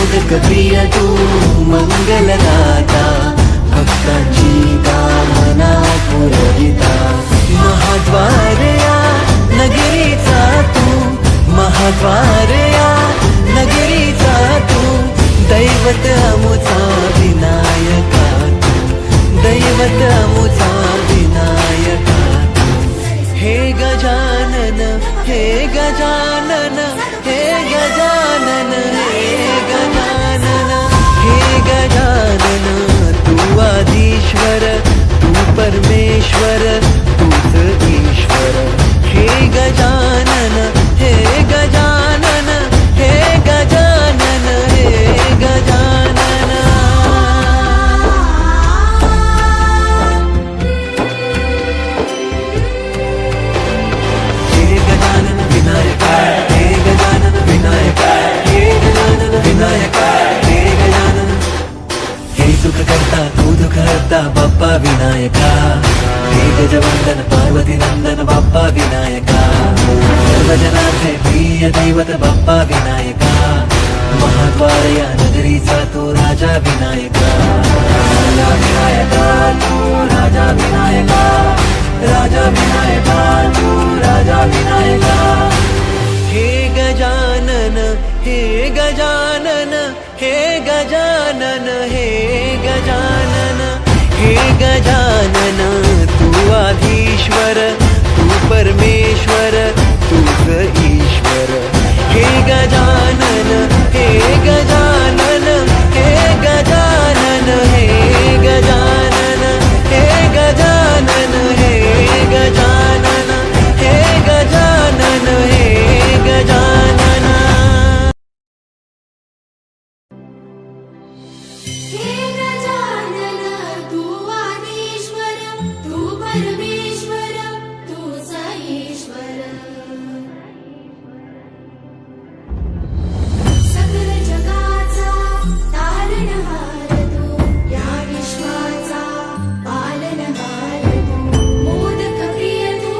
मोदक प्रिय तू मंगलदाता, भक्तांची कामना पुरविता। महाद्वार या नगरीचा तू, महाद्वार या नगरीचा तू, दैवत अमुचा विनायका तू, दैवत अमुचा विनायका तू। हे गजानन, हे गजानन, हे गजानन, हे गजानन, हे गजानन, तू आदिश्वर, तू परमेश्वर, तूच ईश्वर। हे गजानन, हे गजानन, हे गजानन, हे गजानन। हे गजानन विनायका, हे गजानन विनायका, हे गजानन विनायका, हे गजानन। हे सुख करता तू दुख हरता बाप्पा विनायका, हे गजवंदन पार्वती नंदन बाप्पा विनायका, सर्वजनांचे प्रिय दैवत बाप्पा विनायका। महाद्वार या नगरीचा तू राजा विनायका, राजा विनायका तू राजा विनायका, राजा विनायका तू राजा विनायका। हे गजानन, हे गजानन, हे गजानन, हे गजानन, हे गजानन, तू आधीश्वर, तू परमेश्वर, तूच ईश्वर। हे गजानन, हे गजानन, हे गजानन, हे गजानन, हे गजानन, हे गजानन, हे गजानन, हे गजानन। हे गजानन, तू आदिश्वर, तू परमेश्वर, तूच ईश्वर। सकल जगाचा तारणहार तू, या विश्वाचा पालनहार तू। मोदक प्रिय तू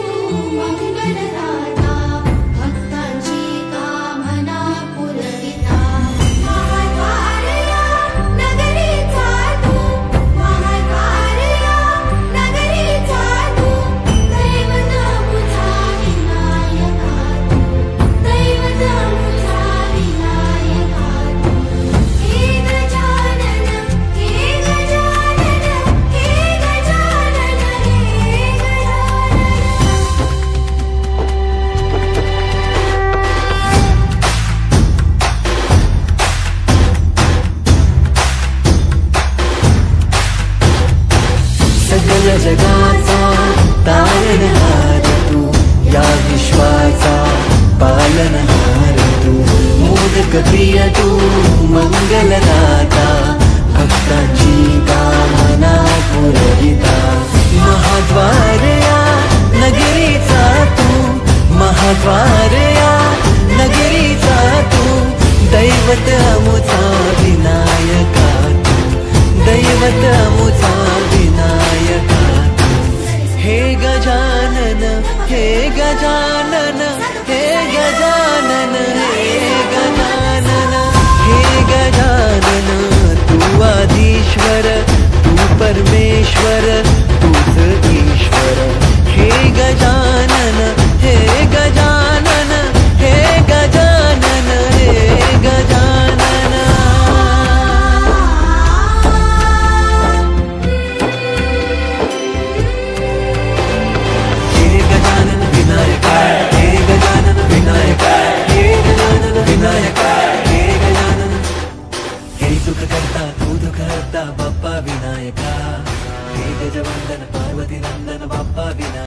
मंगलदाता, भक्तांची कामना पुरविता। महाद्वार या नगरीचा तू, महाद्वार या नगरीचा तू, दैवत अमुचा विनायका तू, दैवत अमुचा विनायका तू। हे गजानन, हे गजानन, हे गजानन, हे सकल जगाचा तारणहार तू, या विश्वाचा पालनहार तू। मोदक प्रिय तू मंगलदाता, भक्तांची कामना पुरविता। महाद्वार या नगरीचा तू, महाद्वार या नगरीचा तू, दैवत अमुचा विनायका तू, दैवत अमुचा विनायका तू। हे गजानन, हे गजानन, हे गजानन।